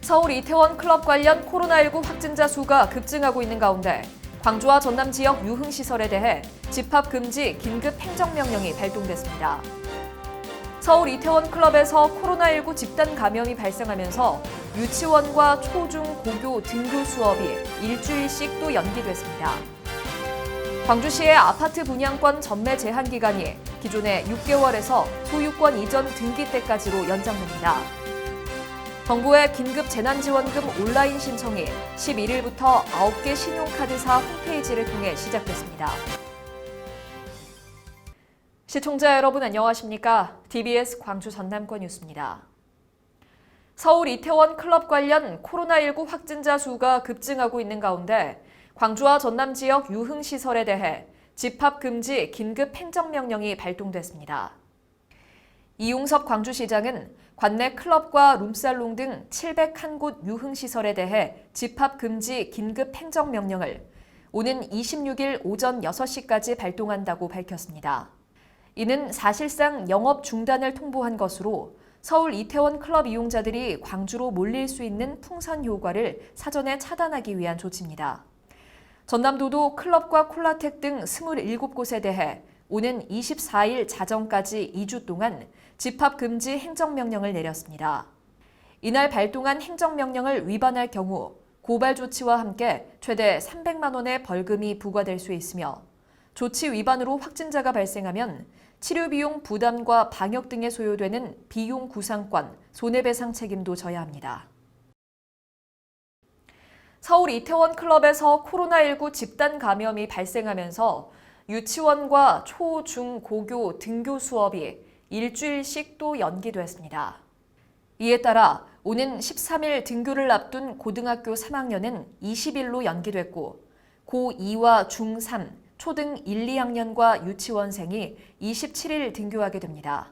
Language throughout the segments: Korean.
서울 이태원 클럽 관련 코로나19 확진자 수가 급증하고 있는 가운데 광주와 전남 지역 유흥시설에 대해 집합 금지 긴급 행정명령이 발동됐습니다. 서울 이태원 클럽에서 코로나19 집단 감염이 발생하면서 유치원과 초중 고교 등교 수업이 일주일씩 또 연기됐습니다. 광주시의 아파트 분양권 전매 제한 기간이 기존의 6개월에서 소유권 이전 등기 때까지로 연장됩니다. 정부의 긴급 재난지원금 온라인 신청이 11일부터 9개 신용카드사 홈페이지를 통해 시작됐습니다. 시청자 여러분 안녕하십니까? TBS 광주 전남권 뉴스입니다. 서울 이태원 클럽 관련 코로나19 확진자 수가 급증하고 있는 가운데 광주와 전남 지역 유흥시설에 대해 집합금지 긴급 행정명령이 발동됐습니다. 이용섭 광주시장은 관내 클럽과 룸살롱 등 701곳 유흥시설에 대해 집합금지 긴급 행정명령을 오는 26일 오전 6시까지 발동한다고 밝혔습니다. 이는 사실상 영업 중단을 통보한 것으로 서울 이태원 클럽 이용자들이 광주로 몰릴 수 있는 풍선 효과를 사전에 차단하기 위한 조치입니다. 전남도도 클럽과 콜라텍 등 27곳에 대해 오는 24일 자정까지 2주 동안 집합금지 행정명령을 내렸습니다. 이날 발동한 행정명령을 위반할 경우 고발 조치와 함께 최대 300만 원의 벌금이 부과될 수 있으며 조치 위반으로 확진자가 발생하면 치료비용 부담과 방역 등에 소요되는 비용 구상권, 손해배상 책임도 져야 합니다. 서울 이태원 클럽에서 코로나19 집단 감염이 발생하면서 유치원과 초, 중, 고교 등교 수업이 일주일씩 또 연기됐습니다. 이에 따라 오는 13일 등교를 앞둔 고등학교 3학년은 20일로 연기됐고 고2와 중3, 초등 1, 2학년과 유치원생이 27일 등교하게 됩니다.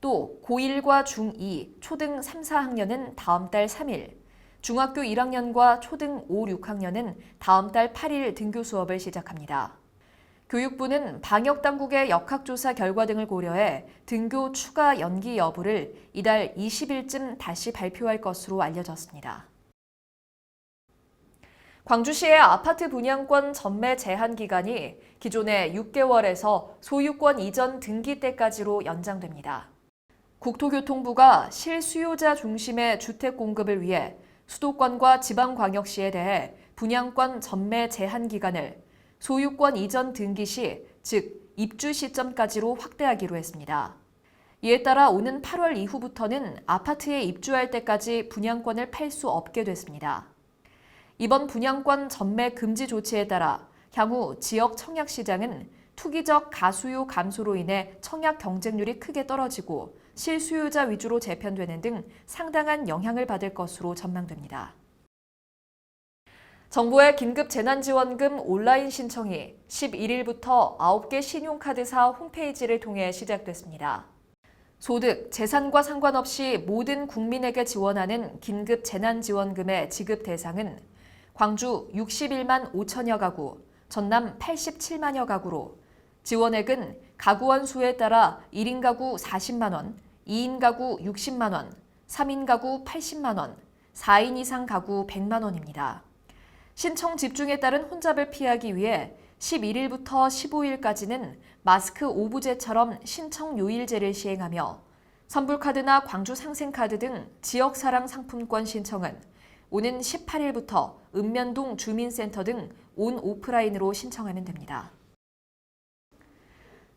또 고1과 중2, 초등 3, 4학년은 다음 달 3일, 중학교 1학년과 초등 5, 6학년은 다음 달 8일 등교 수업을 시작합니다. 교육부는 방역당국의 역학조사 결과 등을 고려해 등교 추가 연기 여부를 이달 20일쯤 다시 발표할 것으로 알려졌습니다. 광주시의 아파트 분양권 전매 제한 기간이 기존의 6개월에서 소유권 이전 등기 때까지로 연장됩니다. 국토교통부가 실수요자 중심의 주택 공급을 위해 수도권과 지방광역시에 대해 분양권 전매 제한 기간을 소유권 이전 등기 시, 즉 입주 시점까지로 확대하기로 했습니다. 이에 따라 오는 8월 이후부터는 아파트에 입주할 때까지 분양권을 팔 수 없게 됐습니다. 이번 분양권 전매 금지 조치에 따라 향후 지역 청약시장은 투기적 가수요 감소로 인해 청약 경쟁률이 크게 떨어지고 실수요자 위주로 재편되는 등 상당한 영향을 받을 것으로 전망됩니다. 정부의 긴급 재난지원금 온라인 신청이 11일부터 9개 신용카드사 홈페이지를 통해 시작됐습니다. 소득, 재산과 상관없이 모든 국민에게 지원하는 긴급 재난지원금의 지급 대상은 광주 61만 5천여 가구, 전남 87만여 가구로 지원액은 가구원 수에 따라 1인 가구 40만 원, 2인 가구 60만 원, 3인 가구 80만 원, 4인 이상 가구 100만 원입니다. 신청 집중에 따른 혼잡을 피하기 위해 11일부터 15일까지는 마스크 오부제처럼 신청 요일제를 시행하며 선불카드나 광주 상생카드 등 지역사랑 상품권 신청은 오는 18일부터 읍면동 주민센터 등 온 오프라인으로 신청하면 됩니다.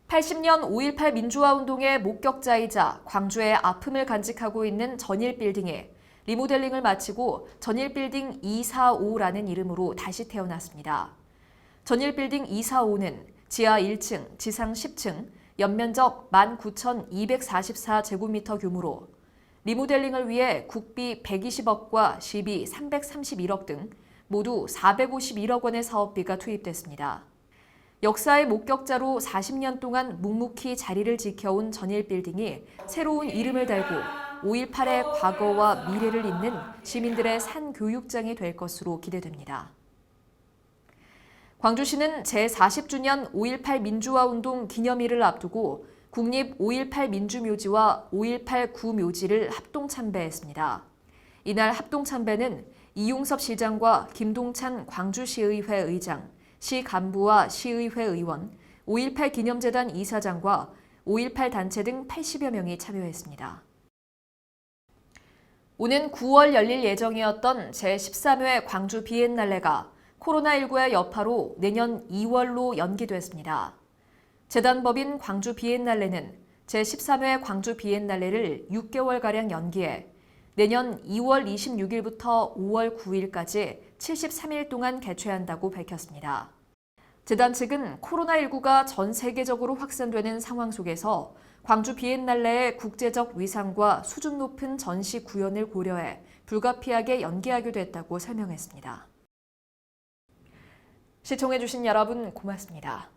80년 5.18 민주화운동의 목격자이자 광주의 아픔을 간직하고 있는 전일빌딩에 리모델링을 마치고 전일빌딩 245라는 이름으로 다시 태어났습니다. 전일빌딩 245는 지하 1층, 지상 10층, 연면적 19,244제곱미터 규모로 리모델링을 위해 국비 120억과 시비 331억 등 모두 451억 원의 사업비가 투입됐습니다. 역사의 목격자로 40년 동안 묵묵히 자리를 지켜온 전일빌딩이 새로운 이름을 달고 5.18의 과거와 미래를 잇는 시민들의 산교육장이 될 것으로 기대됩니다. 광주시는 제40주년 5.18 민주화운동 기념일을 앞두고 국립 5.18 민주묘지와 5.18 구묘지를 합동 참배했습니다. 이날 합동참배는 이용섭 시장과 김동찬 광주시의회 의장, 시 간부와 시의회 의원, 5.18 기념재단 이사장과 5.18 단체 등 80여 명이 참여했습니다. 오는 9월 열릴 예정이었던 제13회 광주 비엔날레가 코로나19의 여파로 내년 2월로 연기됐습니다. 재단법인 광주 비엔날레는 제13회 광주 비엔날레를 6개월가량 연기해 내년 2월 26일부터 5월 9일까지 73일 동안 개최한다고 밝혔습니다. 재단 측은 코로나19가 전 세계적으로 확산되는 상황 속에서 광주 비엔날레의 국제적 위상과 수준 높은 전시 구현을 고려해 불가피하게 연기하게 됐다고 설명했습니다. 시청해주신 여러분 고맙습니다.